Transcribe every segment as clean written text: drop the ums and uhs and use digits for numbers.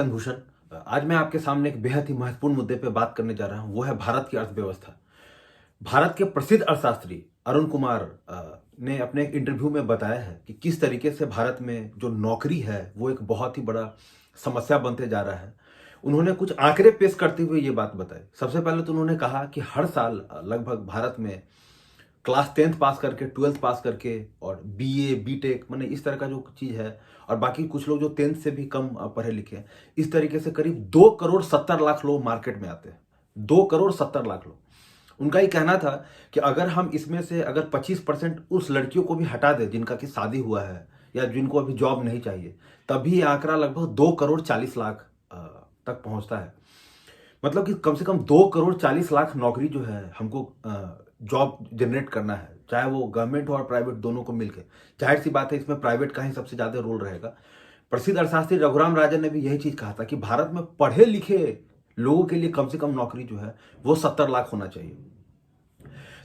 भूषण, आज मैं आपके सामने एक बेहद ही महत्वपूर्ण मुद्दे पे बात करने जा रहा हूं। वो है भारत की अर्थव्यवस्था। भारत के प्रसिद्ध अर्थशास्त्री अरुण कुमार ने अपने एक इंटरव्यू में बताया है कि किस तरीके से भारत में जो नौकरी है वो एक बहुत ही बड़ा समस्या बनते जा रहा है। उन्होंने कुछ आंकड़े पेश करते हुए ये बात बताई। सबसे पहले तो उन्होंने कहा कि हर साल लगभग भारत में क्लास 10th पास करके, 12th पास करके और बीए, बीटेक माने इस तरह का जो चीज़ है, और बाकी कुछ लोग जो 10th से भी कम पढ़े लिखे हैं, इस तरीके से करीब 2 करोड़ 70 लाख लोग मार्केट में आते हैं। 2 करोड़ 70 लाख लोग। उनका ये कहना था कि अगर हम इसमें से अगर 25% उस लड़कियों को भी हटा दें जिनका कि शादी हुआ है या जिनको अभी जॉब नहीं चाहिए, तभी ये आंकड़ा लगभग 2 करोड़ 40 लाख तक पहुंचता है। मतलब कि कम से कम 2 करोड़ 40 लाख नौकरी जो है हमको जॉब जनरेट करना है, चाहे वो गवर्नमेंट हो और प्राइवेट दोनों को मिलकर। जाहिर सी बात है इसमें प्राइवेट का ही सबसे ज्यादा रोल रहेगा। प्रसिद्ध अर्थशास्त्री रघुराम राजन ने भी यही चीज कहा था कि भारत में पढ़े लिखे लोगों के लिए कम से कम नौकरी जो है वो 70 लाख होना चाहिए।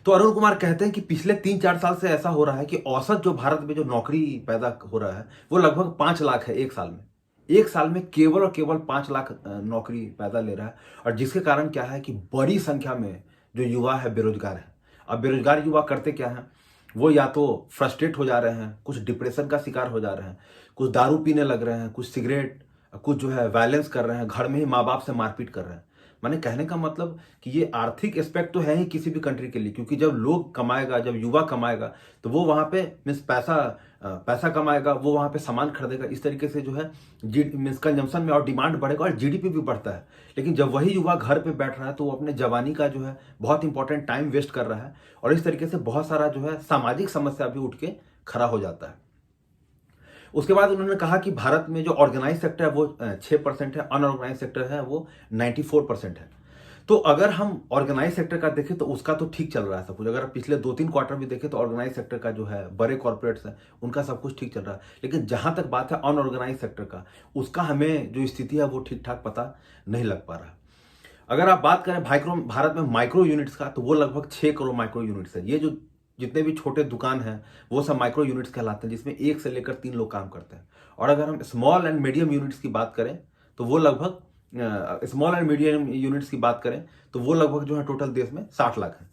तो अरुण कुमार कहते हैं कि पिछले 3-4 साल से ऐसा हो रहा है कि औसत जो भारत में जो नौकरी पैदा हो रहा है वो लगभग 5 लाख है एक साल में। एक साल में केवल और केवल 5 लाख नौकरी पैदा ले रहा है। और जिसके कारण क्या है कि बड़ी संख्या में जो युवा है बेरोजगार है। अब बेरोजगार युवा करते क्या है, वो या तो फ्रस्ट्रेट हो जा रहे हैं, कुछ डिप्रेशन का शिकार हो जा रहे हैं, कुछ दारू पीने लग रहे हैं, कुछ सिगरेट, कुछ जो है वायलेंस कर रहे हैं, घर में ही माँ बाप से मारपीट कर रहे हैं। माने कहने का मतलब कि ये आर्थिक एस्पेक्ट तो है ही किसी भी कंट्री के लिए, क्योंकि जब लोग कमाएगा, जब युवा कमाएगा तो वो वहां पे मीन्स पैसा कमाएगा, वो वहां पे सामान खरीदेगा। इस तरीके से जो है मीन्स कंजम्पशन में और डिमांड बढ़ेगा और जीडीपी भी बढ़ता है। लेकिन जब वही युवा घर पे बैठ रहा है तो वो अपने जवानी का जो है बहुत इंपॉर्टेंट टाइम वेस्ट कर रहा है, और इस तरीके से बहुत सारा जो है सामाजिक समस्या भी उठ के खड़ा हो जाता है। उसके बाद उन्होंने कहा कि भारत में जो ऑर्गेनाइज सेक्टर है वो 6% है, अनऑर्गेनाइज सेक्टर है वो 94% है। तो अगर हम ऑर्गेनाइज सेक्टर का देखें तो उसका तो ठीक चल रहा है सब कुछ। अगर पिछले 2-3 क्वार्टर भी देखें तो ऑर्गेनाइज सेक्टर का जो है, बड़े कॉर्पोरेट्स हैं, उनका सब कुछ ठीक चल रहा है। लेकिन जहां तक बात है अनऑर्गेनाइज सेक्टर का, उसका हमें जो स्थिति है वो ठीक ठाक पता नहीं लग पा रहा। अगर आप बात करें भारत में माइक्रो यूनिट्स का, तो वो लगभग 6 करोड़ माइक्रो यूनिट्स है। ये जो जितने भी छोटे दुकान हैं वो सब माइक्रो यूनिट्स कहलाते हैं, जिसमें 1 से लेकर 3 लोग काम करते हैं। और अगर हम स्मॉल एंड मीडियम यूनिट्स की बात करें तो वो लगभग स्मॉल एंड मीडियम यूनिट्स की बात करें तो वो लगभग जो है टोटल देश में 60 लाख है।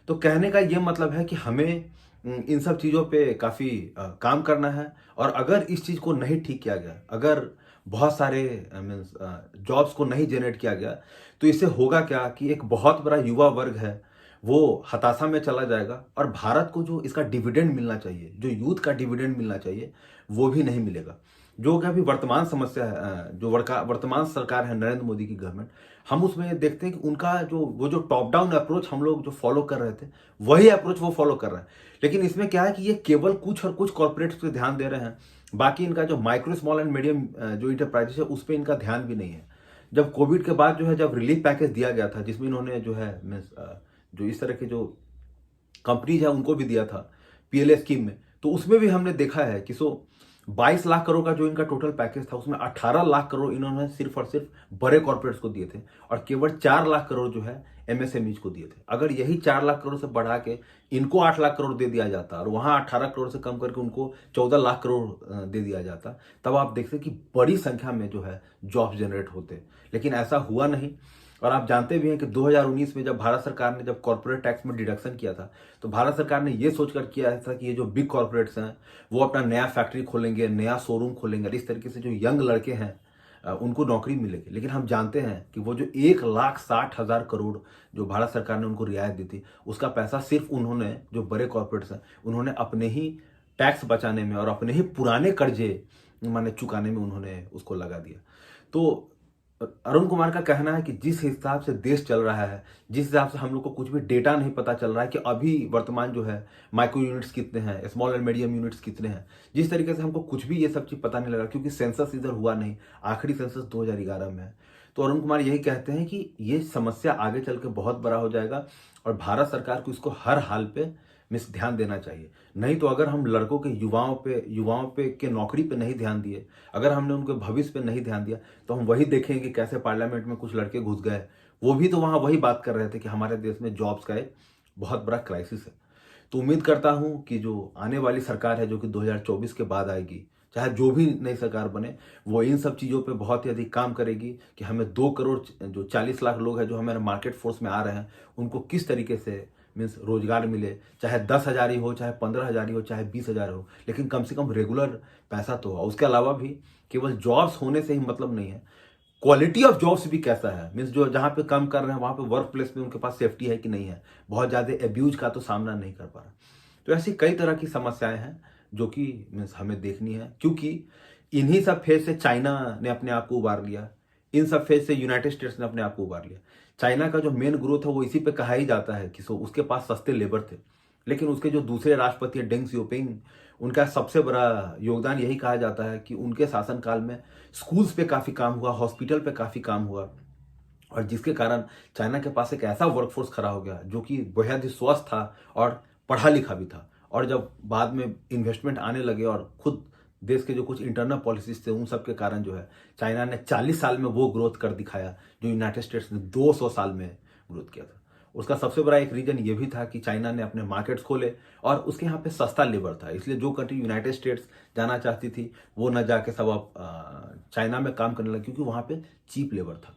तो कहने का ये मतलब है कि हमें इन सब चीज़ों पे काफ़ी काम करना है। और अगर इस चीज़ को नहीं ठीक किया गया, अगर बहुत सारे मीन्स जॉब्स को नहीं जनरेट किया गया, तो इससे होगा क्या कि एक बहुत बड़ा युवा वर्ग है वो हताशा में चला जाएगा, और भारत को जो इसका डिविडेंड मिलना चाहिए, जो यूथ का डिविडेंड मिलना चाहिए, वो भी नहीं मिलेगा। जो कि अभी वर्तमान समस्या है, जो वर्तमान सरकार है नरेंद्र मोदी की गवर्नमेंट, हम उसमें देखते हैं कि उनका जो टॉप डाउन अप्रोच हम लोग जो फॉलो कर रहे थे, वही अप्रोच वो फॉलो कर रहे हैं। लेकिन इसमें क्या है कि ये केवल कुछ और कुछ कॉर्पोरेट्स पे ध्यान दे रहे हैं, बाकी इनका जो माइक्रो स्मॉल एंड मीडियम जो इंटरप्राइजेस है उस पर इनका ध्यान भी नहीं है। जब कोविड के बाद जो है, जब रिलीफ पैकेज दिया गया था, जिसमें इन्होंने जो है मीन्स जो इस तरह के जो कंपनीज है उनको भी दिया था पीएलए स्कीम में, तो उसमें भी हमने देखा है कि 22 लाख करोड़ का जो इनका टोटल पैकेज था, उसमें 18 लाख करोड़ इन्होंने सिर्फ और सिर्फ बड़े कॉर्पोरेट्स को दिए थे, और केवल 4 लाख करोड़ जो है एमएसएमईज को दिए थे। अगर यही 4 लाख करोड़ से बढ़ा के इनको 8 लाख करोड़ दे दिया जाता और वहां 18 करोड़ से कम करके उनको 14 लाख करोड़ दे दिया जाता, तब आप देखते कि बड़ी संख्या में जो है जॉब जनरेट होते। लेकिन ऐसा हुआ नहीं। और आप जानते भी हैं कि 2019 में जब भारत सरकार ने जब कॉर्पोरेट टैक्स में डिडक्शन किया था, तो भारत सरकार ने ये सोचकर किया था कि ये जो बिग कॉर्पोरेट्स हैं वो अपना नया फैक्ट्री खोलेंगे, नया शोरूम खोलेंगे, और इस तरीके से जो यंग लड़के हैं उनको नौकरी मिलेगी। लेकिन हम जानते हैं कि वो जो 1,60,000 करोड़ जो भारत सरकार ने उनको रियायत दी थी, उसका पैसा सिर्फ उन्होंने, जो बड़े कॉर्पोरेट्स हैं, उन्होंने अपने ही टैक्स बचाने में और अपने ही पुराने कर्जे माने चुकाने में उन्होंने उसको लगा दिया। तो अरुण कुमार का कहना है कि जिस हिसाब से देश चल रहा है, जिस हिसाब से हम लोग को कुछ भी डेटा नहीं पता चल रहा है कि अभी वर्तमान जो है माइक्रो यूनिट्स कितने हैं, स्मॉल एंड मीडियम यूनिट्स कितने हैं, जिस तरीके से हमको कुछ भी ये सब चीज पता नहीं लगा, क्योंकि सेंसस इधर हुआ नहीं, आखिरी सेंसस 2011 में है। तो अरुण कुमार यही कहते हैं कि ये समस्या आगे चल के बहुत बड़ा हो जाएगा, और भारत सरकार को इसको हर हाल पे मिस ध्यान देना चाहिए। नहीं तो अगर हम लड़कों के युवाओं पे के नौकरी पे नहीं ध्यान दिए, अगर हमने उनके भविष्य पे नहीं ध्यान दिया, तो हम वही देखेंगे कि कैसे पार्लियामेंट में कुछ लड़के घुस गए, वो भी तो वहां वही बात कर रहे थे कि हमारे देश में जॉब्स का एक बहुत बड़ा क्राइसिस है। तो उम्मीद करता हूं कि जो आने वाली सरकार है, जो कि 2024 के बाद आएगी, चाहे जो भी नई सरकार बने, वो इन सब चीज़ों पे बहुत ही अधिक काम करेगी कि हमें 2 करोड़ जो 40 लाख लोग हैं जो हमारे मार्केट फोर्स में आ रहे हैं, उनको किस तरीके से मीन्स रोजगार मिले, चाहे 10,000 ही हो, चाहे 15,000 ही हो, चाहे 20,000 हो, लेकिन कम से कम रेगुलर पैसा तो हो। उसके अलावा भी केवल जॉब्स होने से ही मतलब नहीं है, क्वालिटी ऑफ जॉब्स भी कैसा है, मीन्स जो जहाँ पे काम कर रहे हैं वहाँ पे वर्क प्लेस में उनके पास सेफ्टी है कि नहीं है, बहुत ज़्यादा एब्यूज का तो सामना नहीं कर पा रहा। तो ऐसी कई तरह की समस्याएं हैं जो कि मीन्स हमें देखनी है, क्योंकि इन्हीं सब फेज से चाइना ने अपने आप को उबार लिया, इन सब फेज से यूनाइटेड स्टेट्स ने अपने आप को उबार लिया। चाइना का जो मेन ग्रोथ है वो इसी पे कहा ही जाता है कि उसके पास सस्ते लेबर थे, लेकिन उसके जो दूसरे राष्ट्रपति डेंग सियोपिंग, उनका सबसे बड़ा योगदान यही कहा जाता है कि उनके शासनकाल में स्कूल्स पे काफ़ी काम हुआ, हॉस्पिटल पे काफ़ी काम हुआ, और जिसके कारण चाइना के पास एक ऐसा वर्कफोर्स खड़ा हो गया जो कि बेहद ही स्वस्थ था और पढ़ा लिखा भी था। और जब बाद में इन्वेस्टमेंट आने लगे और खुद देश के जो कुछ इंटरनल पॉलिसीज थे उन सब के कारण जो है चाइना ने 40 साल में वो ग्रोथ कर दिखाया जो यूनाइटेड स्टेट्स ने 200 साल में ग्रोथ किया था। उसका सबसे बड़ा एक रीजन ये भी था कि चाइना ने अपने मार्केट्स खोले और उसके यहाँ पे सस्ता लेबर था, इसलिए जो कंट्री यूनाइटेड स्टेट्स जाना चाहती थी वो न जाके सब अब चाइना में काम करने लगी, क्योंकि वहाँ पे चीप लेबर था।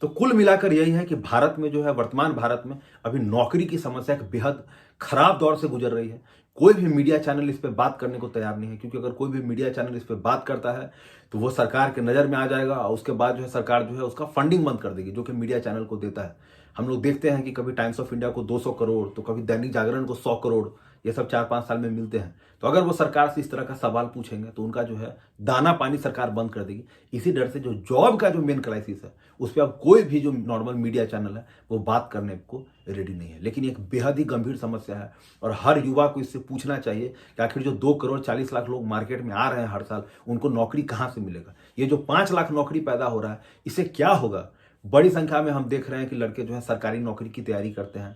तो कुल मिलाकर यही है कि भारत में जो है, वर्तमान भारत में अभी नौकरी की समस्या एक बेहद खराब दौर से गुजर रही है। कोई भी मीडिया चैनल इस पे बात करने को तैयार नहीं है, क्योंकि अगर कोई भी मीडिया चैनल इस पे बात करता है तो वो सरकार के नज़र में आ जाएगा और उसके बाद जो है सरकार जो है उसका फंडिंग बंद कर देगी जो कि मीडिया चैनल को देता है। हम लोग देखते हैं कि कभी टाइम्स ऑफ इंडिया को 200 करोड़, तो कभी दैनिक जागरण को 100 करोड़, ये सब 4-5 साल में मिलते हैं। तो अगर वो सरकार से इस तरह का सवाल पूछेंगे तो उनका जो है दाना पानी सरकार बंद कर देगी। इसी डर से जो जॉब का जो मेन क्राइसिस है उस पर अब कोई भी जो नॉर्मल मीडिया चैनल है वो बात करने को रेडी नहीं है। लेकिन एक बेहद ही गंभीर समस्या है और हर युवा को इससे पूछना चाहिए कि आखिर जो 2 करोड़ 40 लाख लोग मार्केट में आ रहे हैं हर साल, उनको नौकरी कहाँ से मिलेगा। ये जो 5 लाख नौकरी पैदा हो रहा है इससे क्या होगा। बड़ी संख्या में हम देख रहे हैं कि लड़के जो है सरकारी नौकरी की तैयारी करते हैं,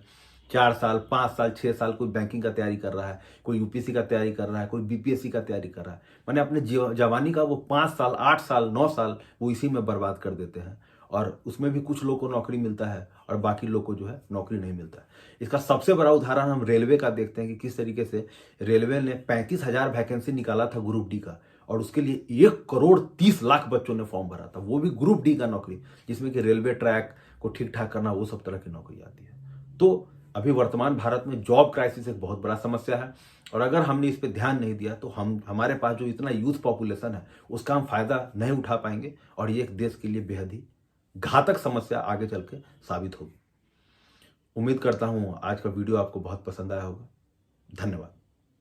4 साल 5 साल 6 साल, कोई बैंकिंग का तैयारी कर रहा है, कोई यूपीएससी का तैयारी कर रहा है, कोई बीपीएससी का तैयारी कर रहा है। मैंने अपने जवानी का वो 5 साल 8 साल 9 साल वो इसी में बर्बाद कर देते हैं, और उसमें भी कुछ लोग को नौकरी मिलता है और बाकी लोग को जो है नौकरी नहीं मिलता है। इसका सबसे बड़ा उदाहरण हम रेलवे का देखते हैं कि किस तरीके से रेलवे ने 35,000 वैकेंसी निकाला था ग्रुप डी का, और उसके लिए 1 करोड़ 30 लाख बच्चों ने फॉर्म भरा था, वो भी ग्रुप डी का नौकरी, जिसमें कि रेलवे ट्रैक को ठीक ठाक करना, वो सब तरह की नौकरी आती है। तो अभी वर्तमान भारत में जॉब क्राइसिस एक बहुत बड़ा समस्या है, और अगर हमने इस पे ध्यान नहीं दिया तो हमारे पास जो इतना यूथ पॉपुलेशन है उसका हम फायदा नहीं उठा पाएंगे, और ये एक देश के लिए बेहद ही घातक समस्या आगे चल के साबित होगी। उम्मीद करता हूं आज का वीडियो आपको बहुत पसंद आया होगा। धन्यवाद।